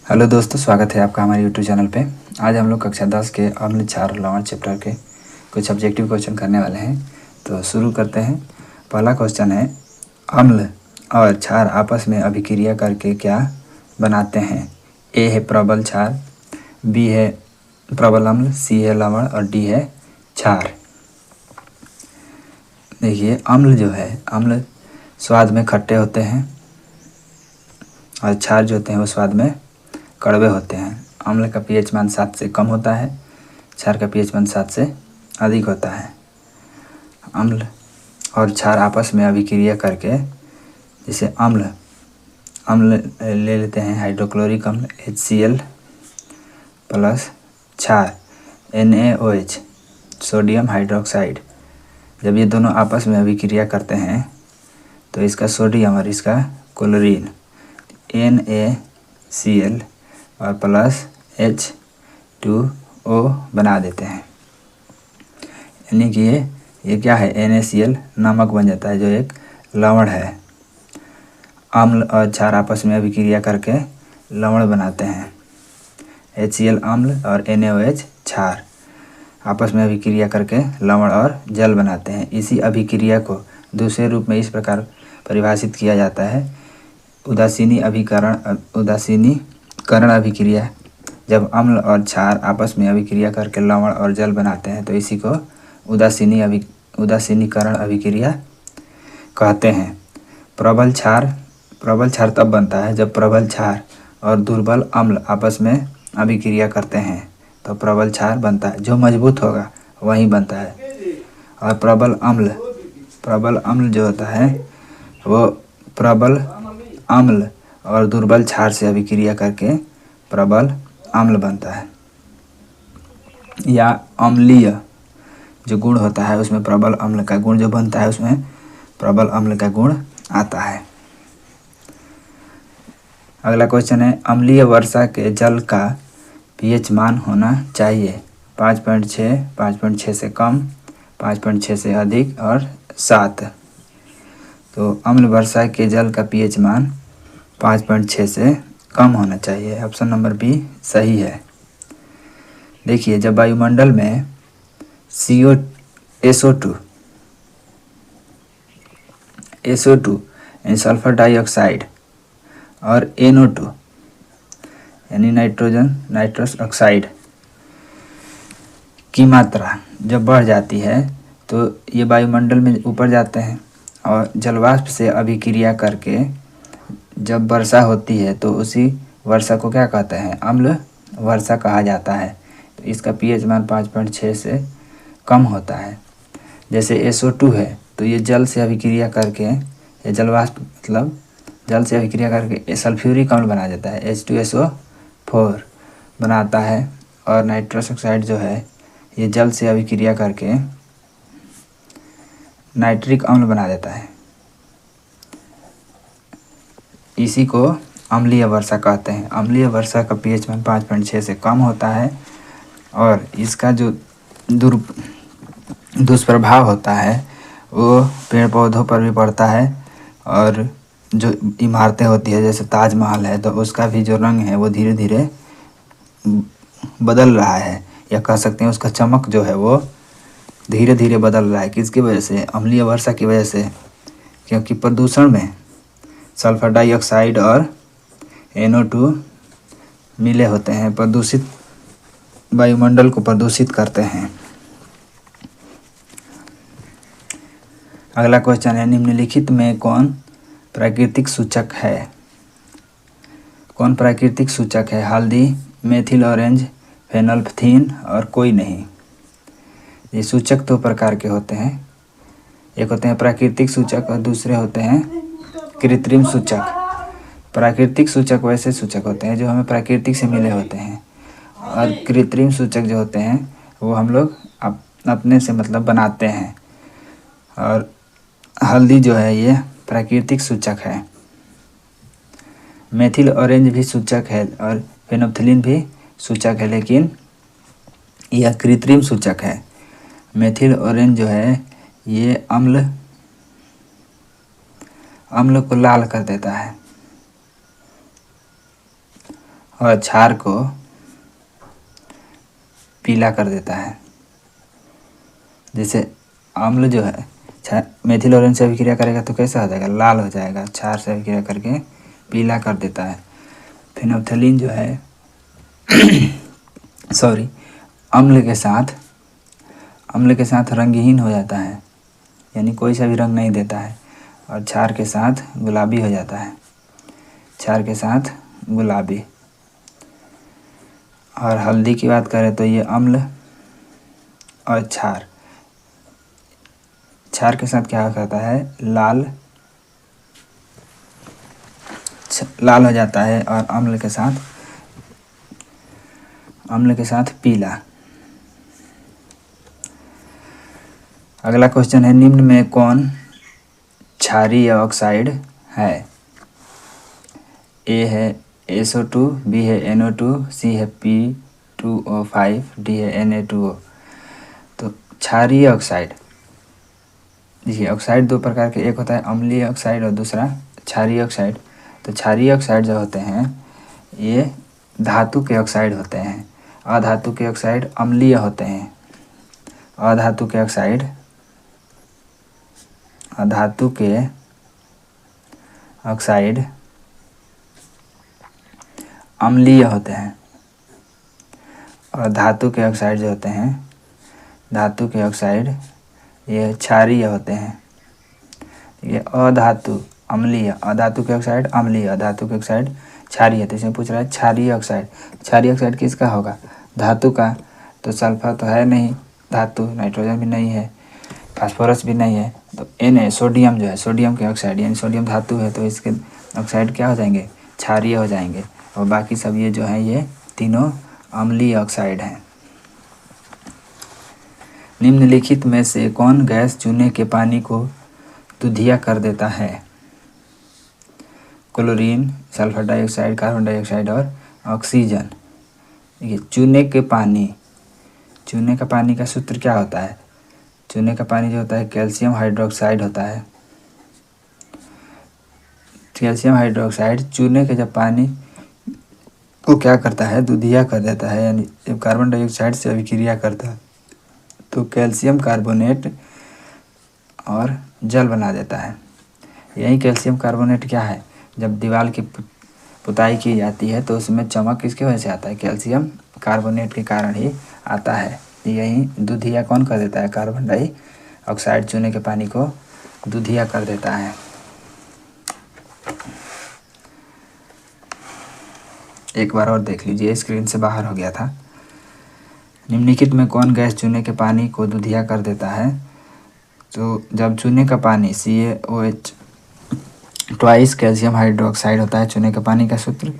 Hello दोस्तों, स्वागत है आपका हमारे यूट्यूब चैनल पे। आज हम लोग कक्षा 10 के अम्ल क्षार लवण चैप्टर के कुछ ऑब्जेक्टिव क्वेश्चन करने वाले हैं। तो शुरू करते हैं। पहला क्वेश्चन है, अम्ल और क्षार आपस में अभिक्रिया करके क्या बनाते हैं? ए है प्रबल क्षार, बी है प्रबल अम्ल, सी है लवण और डी है क्षार। देखिए, अम्ल जो है, अम्ल स्वाद में खट्टे होते हैं और क्षार जो होते हैं वो स्वाद में कड़वे होते हैं। अम्ल का पीएच मान 7 से कम होता है, क्षार का पीएच मान 7 से अधिक होता है। अम्ल और क्षार आपस में अभिक्रिया करके, जैसे अम्ल ले लेते हैं हाइड्रोक्लोरिक अम्ल HCl प्लस क्षार NaOH सोडियम हाइड्रोक्साइड। जब ये दोनों आपस में अभिक्रिया करते हैं तो इसका सोडियम और इसका क्लोरीन NaCl और प्लस H2O बना देते हैं। यानी कि ये क्या है, NaCl नमक बन जाता है जो एक लवण है। अम्ल और क्षार आपस में अभिक्रिया करके लवण बनाते हैं। HCl अम्ल और NaOH क्षार आपस में अभिक्रिया करके लवण और जल बनाते हैं। इसी अभिक्रिया को दूसरे रूप में इस प्रकार परिभाषित किया जाता है, उदासीनीकरण अभिक्रिया। जब अम्ल और क्षार आपस में अभिक्रिया करके लवण और जल बनाते हैं तो इसी को उदासीनीकरण अभिक्रिया कहते हैं। प्रबल क्षार तब बनता है जब प्रबल क्षार और दुर्बल अम्ल आपस में अभिक्रिया करते हैं तो प्रबल क्षार बनता है। जो मजबूत होगा वही बनता है। और प्रबल अम्ल जो होता है वो प्रबल अम्ल और दुर्बल क्षार से अभिक्रिया करके प्रबल अम्ल बनता है। या अम्लीय जो गुण होता है उसमें प्रबल अम्ल का गुण जो बनता है उसमें प्रबल अम्ल का गुण आता है। अगला क्वेश्चन है, अम्लीय वर्षा के जल का पीएच मान होना चाहिए 5.6, 5.6 से कम, 5.6 से अधिक और 7। तो अम्ल वर्षा के जल का पीएच मान 5.6 से कम होना चाहिए। ऑप्शन नंबर बी सही है। देखिए, जब वायुमंडल में SO2 यानी सल्फर डाइऑक्साइड और NO2 यानी नाइट्रस ऑक्साइड की मात्रा जब बढ़ जाती है तो ये वायुमंडल में ऊपर जाते हैं और जलवाष्प से अभिक्रिया करके जब वर्षा होती है तो उसी वर्षा को क्या कहते हैं, अम्ल वर्षा कहा जाता है। तो इसका पीएच मान 5.6 से कम होता है। जैसे SO2 है तो ये जल से अभिक्रिया करके, ये जलवाष्प मतलब जल से अभिक्रिया करके सल्फ्यूरिक अम्ल बना देता है, H2SO4 बनाता है। और नाइट्रस ऑक्साइड जो है ये जल से अभिक्रिया करके नाइट्रिक अम्ल बना देता है। इसी को अम्लीय वर्षा कहते हैं। अम्लीय वर्षा का पीएच मान 5.6 से कम होता है और इसका जो दुष्प्रभाव होता है वो पेड़ पौधों पर भी पड़ता है। और जो इमारतें होती है जैसे ताजमहल है तो उसका भी जो रंग है वो धीरे धीरे बदल रहा है, या कह सकते हैं उसका चमक जो है वो धीरे धीरे बदल रहा है। किसकी वजह से? अम्लीय वर्षा की वजह से। क्योंकि प्रदूषण में सल्फर डाइऑक्साइड और NO2 मिले होते हैं, प्रदूषित वायुमंडल को प्रदूषित करते हैं। अगला क्वेश्चन है, निम्नलिखित में कौन प्राकृतिक सूचक है? कौन प्राकृतिक सूचक है? हल्दी, मेथिल ऑरेंज, फेनोल्फथीन और कोई नहीं। ये सूचक दो प्रकार के होते हैं, एक होते हैं प्राकृतिक सूचक और दूसरे होते हैं कृत्रिम सूचक। प्राकृतिक सूचक वैसे सूचक होते हैं जो हमें प्रकृति से मिले होते हैं, और कृत्रिम सूचक जो होते हैं वो हम लोग अपने से मतलब बनाते हैं। और हल्दी जो है ये प्राकृतिक सूचक है। मेथिल ऑरेंज भी सूचक है और फेनोल्फथीन भी सूचक है, लेकिन यह कृत्रिम सूचक है। मेथिल ऑरेंज जो है ये अम्ल को लाल कर देता है और क्षार को पीला कर देता है। जैसे अम्ल जो है मेथिल ऑरेंज से अभिक्रिया करेगा तो कैसा हो जाएगा, लाल हो जाएगा। क्षार से अभिक्रिया करके पीला कर देता है। फिनोल्फ्थालीन जो है सॉरी अम्ल के साथ रंगहीन हो जाता है, यानी कोई सा भी रंग नहीं देता है। और क्षार के साथ गुलाबी हो जाता है, क्षार के साथ गुलाबी। और हल्दी की बात करें तो ये अम्ल और क्षार के साथ क्या करता है, लाल हो जाता है। और अम्ल के साथ पीला। अगला क्वेश्चन है, निम्न में कौन क्षारीय ऑक्साइड है? ए है SO2, बी है NO2, सी है P2O5, डी है Na2O। तो क्षारीय ऑक्साइड, देखिए ऑक्साइड दो प्रकार के, एक होता है अम्लीय ऑक्साइड और दूसरा क्षारीय ऑक्साइड। तो क्षारीय ऑक्साइड जो होते हैं ये धातु के ऑक्साइड होते हैं। अधातु के ऑक्साइड अम्लीय होते हैं। अधातु के ऑक्साइड अम्लीय होते हैं। और धातु के ऑक्साइड जो होते हैं, धातु के ऑक्साइड ये क्षारीय होते हैं। ये अधातु अम्लीय, अधातु के ऑक्साइड अम्लीय, अधातु के ऑक्साइड क्षारीय। तो इसमें पूछ रहा है क्षारीय ऑक्साइड। क्षारीय ऑक्साइड किसका होगा, धातु का। तो सल्फर तो है नहीं धातु, नाइट्रोजन भी नहीं है, फास्फोरस भी नहीं है। तो Na सोडियम जो है, सोडियम के ऑक्साइड यानी सोडियम धातु है, तो इसके ऑक्साइड क्या हो जाएंगे, क्षारीय हो जाएंगे। और बाकी सब ये जो है ये तीनों अम्लीय ऑक्साइड हैं। निम्नलिखित में से कौन गैस चूने के पानी को दुधिया कर देता है? Chlorine, sulphur dioxide, carbon dioxide और ऑक्सीजन। देखिए चूने का पानी का सूत्र क्या होता है? चूने का पानी जो होता है कैल्शियम हाइड्रोक्साइड होता है। कैल्शियम हाइड्रोक्साइड चूने के जब पानी को क्या करता है, दुधिया कर देता है, यानी जब कार्बन डाइऑक्साइड से अभिक्रिया करता है तो कैल्शियम कार्बोनेट और जल बना देता है। यही कैल्शियम कार्बोनेट क्या है, जब दीवार की पुताई की जाती है तो उसमें चमक किसके वजह से आता है, कैल्शियम कार्बोनेट के कारण ही आता है। यही दुधिया कौन कर देता है, कार्बन डाइऑक्साइड चूने के पानी को दुधिया कर देता है। एक बार और देख लीजिए, स्क्रीन से बाहर हो गया था। निम्नलिखित में कौन गैस चूने के पानी को दुधिया कर देता है? तो जब चूने का पानी CaOH ट्वाइस कैल्शियम हाइड्रोक्साइड होता है चूने के पानी का सूत्र,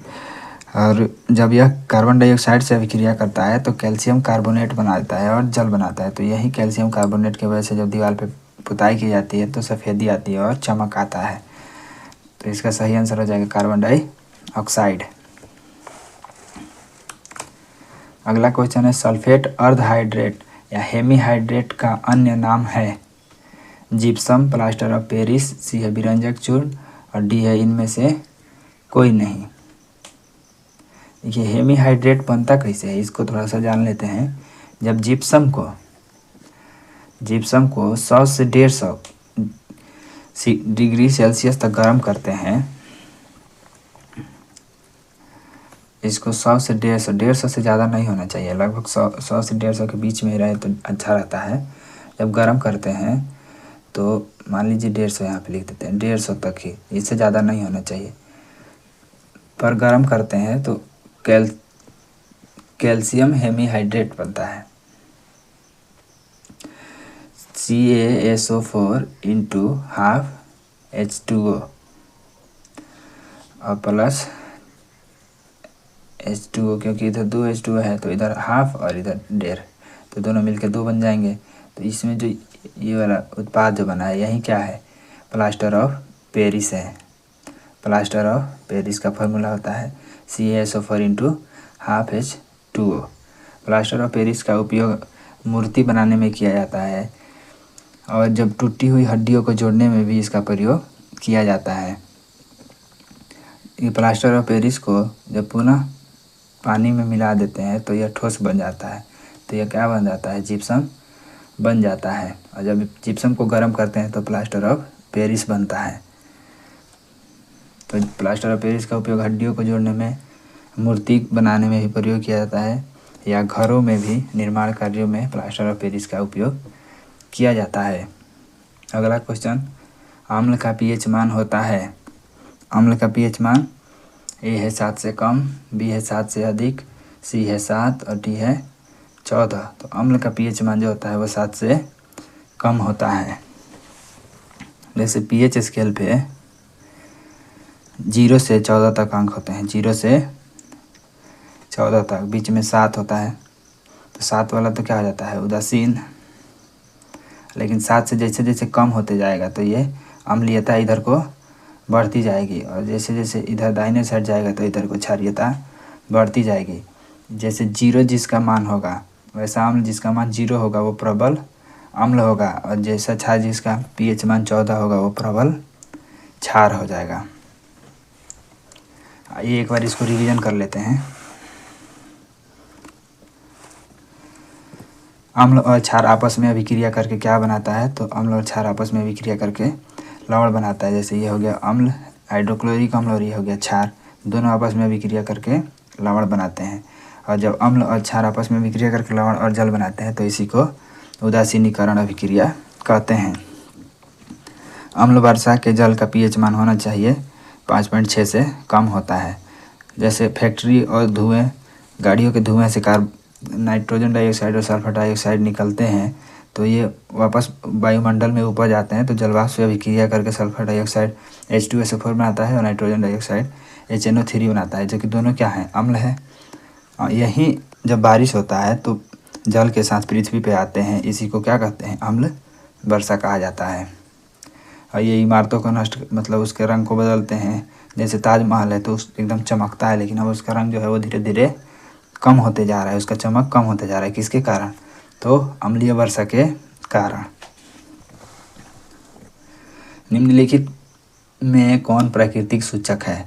और जब यह कार्बन डाइऑक्साइड से अभिक्रिया करता है तो कैल्शियम कार्बोनेट बना देता है और जल बनाता है। तो यही कैल्शियम कार्बोनेट की वजह से जब दीवार पे पुताई की जाती है तो सफ़ेदी आती है और चमक आता है। तो इसका सही आंसर हो जाएगा कार्बन डाइऑक्साइड। अगला क्वेश्चन है, सल्फेट अर्धहाइड्रेट या हेमीहाइड्रेट का अन्य नाम है? जिप्सम, प्लास्टर ऑफ पेरिस, सी है विरंजक चूर्ण और डी है इनमें से कोई नहीं। देखिए हेमीहाइड्रेट बनता कैसे है, इसको थोड़ा सा जान लेते हैं। जब जिप्सम को 100 से 150 डिग्री सेल्सियस तक गर्म करते हैं, इसको 100 से 150 से ज़्यादा नहीं होना चाहिए, लगभग 100 से 150 के बीच में रहे तो अच्छा रहता है। जब गर्म करते हैं तो मान लीजिए 150 यहाँ पे लिख देते हैं, 150 तक ही, इससे ज़्यादा नहीं होना चाहिए। पर गर्म करते हैं तो कैल्शियम हेमीहाइड्रेट बनता है। CaSO4 इंटू हाफ H2O और प्लस H2O, क्योंकि इधर 2 H2O है तो इधर हाफ और इधर 1.5, तो दोनों मिलकर 2 बन जाएंगे। तो इसमें जो ये वाला उत्पाद जो बना है यही क्या है, प्लास्टर ऑफ पेरिस है। प्लास्टर ऑफ पेरिस का फॉर्मूला होता है CaSO4 into half H2O। Plaster of Paris का उपयोग मूर्ति बनाने में किया जाता है और जब टूटी हुई हड्डियों को जोड़ने में भी इसका प्रयोग किया जाता है। ये प्लास्टर ऑफ पेरिस को जब पुनः पानी में मिला देते हैं तो यह ठोस बन जाता है, तो यह क्या बन जाता है, जिप्सम बन जाता है। और जब जिप्सम को गर्म करते हैं तो प्लास्टर ऑफ पेरिस बनता है। तो प्लास्टर ऑफ पेरिस का उपयोग हड्डियों को जोड़ने में, मूर्ति बनाने में भी प्रयोग किया जाता है, या घरों में भी निर्माण कार्यों में प्लास्टर ऑफ पेरिस का उपयोग किया जाता है। अगला क्वेश्चन, अम्ल का पीएच मान होता है। अम्ल का पीएच मान ए है 7 से कम, बी है 7 से अधिक, सी है 7 और डी है 14। तो अम्ल का पीएच मान जो होता है वो 7 से कम होता है। जैसे पीएच स्केल पे 0 से 14 तक अंक होते हैं, 0 से 14 तक, बीच में 7 होता है, तो 7 वाला तो क्या हो जाता है, उदासीन। लेकिन 7 से जैसे जैसे कम होते जाएगा तो ये अम्लीयता इधर को बढ़ती जाएगी, और जैसे जैसे इधर दाहिने साइड जाएगा तो इधर को क्षारीयता बढ़ती जाएगी। जैसे 0 जिसका मान होगा वैसा अम्ल जिसका मान 0 होगा वो प्रबल अम्ल होगा, और जैसा क्षार जिसका पीएच मान 14 होगा वो प्रबल क्षार हो जाएगा। आइए एक बार इसको रिवीजन कर लेते हैं। अम्ल और क्षार आपस में अभिक्रिया करके क्या बनाता है, तो अम्ल और क्षार आपस में अभिक्रिया करके लवण बनाता है। जैसे ये हो गया अम्ल, हाइड्रोक्लोरिक अम्ल, और ये हो गया क्षार, दोनों आपस में अभिक्रिया करके लवण बनाते हैं। और जब अम्ल और क्षार आपस में अभिक्रिया करके लवण और जल बनाते हैं तो इसी को उदासीनीकरण अभिक्रिया कहते हैं। अम्ल वर्षा के जल का पीएच मान होना चाहिए 5.6 से कम होता है। जैसे फैक्ट्री और धुएं, गाड़ियों के धुएं से नाइट्रोजन डाइऑक्साइड और सल्फर डाइऑक्साइड निकलते हैं, तो ये वापस वायुमंडल में ऊपर जाते हैं, तो जलवाष्प से अभिक्रिया करके सल्फर डाइऑक्साइड H2SO4 बनाता है और नाइट्रोजन डाइऑक्साइड HNO3 बनाता है, जो कि दोनों क्या हैं, अम्ल है। यही जब बारिश होता है तो जल के साथ पृथ्वी पे आते हैं, इसी को क्या कहते हैं, अम्ल वर्षा कहा जाता है। और ये इमारतों को नष्ट, मतलब उसके रंग को बदलते हैं। जैसे ताजमहल है तो उस एकदम चमकता है, लेकिन अब उसका रंग जो है वो धीरे धीरे कम होते जा रहा है, उसका चमक कम होते जा रहा है। किसके कारण, तो अम्लीय वर्षा के कारण। निम्नलिखित में कौन प्राकृतिक सूचक है।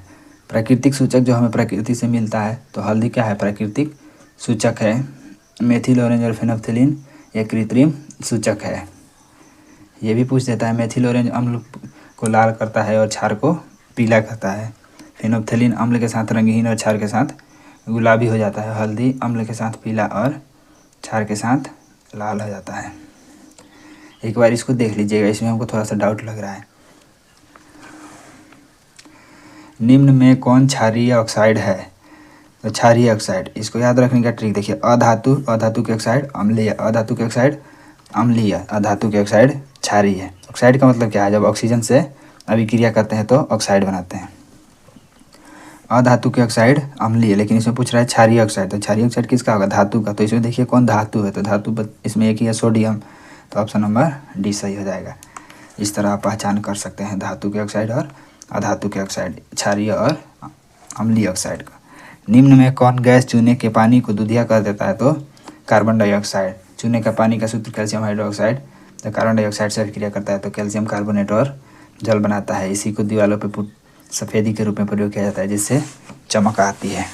प्राकृतिक सूचक जो हमें प्रकृति से मिलता है, तो हल्दी क्या है, प्राकृतिक सूचक है। मेथिल ऑरेंज और फेनोल्फथलीन यह कृत्रिम सूचक है। ये भी पूछ देता है, मेथिल ऑरेंज अम्ल को लाल करता है और क्षार को पीला करता है। फेनोल्फथलीन अम्ल के साथ रंगहीन और क्षार के साथ गुलाबी हो जाता है। हल्दी अम्ल के साथ पीला और क्षार के साथ लाल हो जाता है। एक बार इसको देख लीजिएगा, इसमें हमको थोड़ा सा डाउट लग रहा है। निम्न में कौन क्षारीय ऑक्साइड है, तो क्षारीय ऑक्साइड, इसको याद रखने का ट्रिक देखिए, अधातु के ऑक्साइड अम्लीय, अधातु के ऑक्साइड अम्लीय, अधातु के ऑक्साइड क्षारीय। ऑक्साइड का मतलब क्या है, जब ऑक्सीजन से अभिक्रिया करते हैं तो ऑक्साइड बनाते हैं। अधातु के ऑक्साइड अम्लीय, लेकिन इसमें पूछ रहा है क्षारीय ऑक्साइड, तो क्षारीय ऑक्साइड किसका होगा, धातु का। तो इसमें देखिए कौन धातु है, तो धातु इसमें एक ही है, सोडियम, तो ऑप्शन नंबर डी सही हो जाएगा। इस तरह आप पहचान कर सकते हैं धातु के ऑक्साइड और अधातु के ऑक्साइड, क्षारीय और अम्लीय ऑक्साइड का। निम्न में कौन गैस चूने के पानी को दूधिया कर देता है, तो कार्बन डाइऑक्साइड। चूने का पानी का सूत्र कैल्शियम हाइड्रोक्साइड, तो कार्बन डाइऑक्साइड से अभिक्रिया करता है तो कैल्शियम कार्बोनेट और जल बनाता है। इसी को दीवारों पर सफ़ेदी के रूप में प्रयोग किया जाता है, जिससे चमक आती है।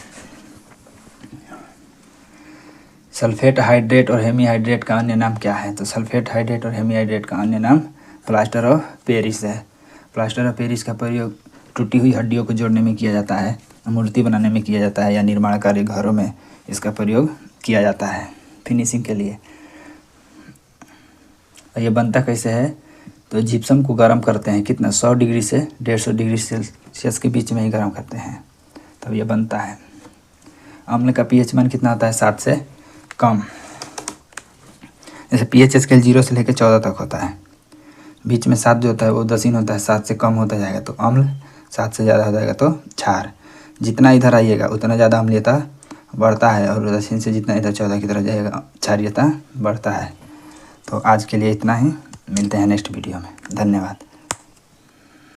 सल्फेट हाइड्रेट और हेमीहाइड्रेट का अन्य नाम क्या है, तो सल्फेट हाइड्रेट और हेमीहाइड्रेट का अन्य नाम प्लास्टर ऑफ पेरिस है। प्लास्टर ऑफ पेरिस का प्रयोग टूटी हुई हड्डियों को जोड़ने में किया जाता है, मूर्ति बनाने में किया जाता है, या निर्माण कार्य घरों में इसका प्रयोग किया जाता है फिनिशिंग के लिए। और ये बनता कैसे है, तो जिप्सम को गर्म करते हैं, कितना, 100 डिग्री से 150 डिग्री सेल्सियस के बीच में ही गर्म करते हैं, तब ये बनता है। अम्ल का पीएच मान कितना होता है, 7 से कम। जैसे पीएच स्केल 0 से लेकर 14 तक होता है, बीच में 7 जो होता है वो उदासीन होता है, 7 से कम होता जाएगा तो अम्ल, 7 से ज़्यादा हो जाएगा तो क्षार। जितना इधर आइएगा उतना ज़्यादा अम्लीयता बढ़ता है, और उदासीन से जितना इधर 14 की तरफ जाएगा क्षारीयता बढ़ता है। तो आज के लिए इतना ही, मिलते हैं नेक्स्ट वीडियो में। धन्यवाद।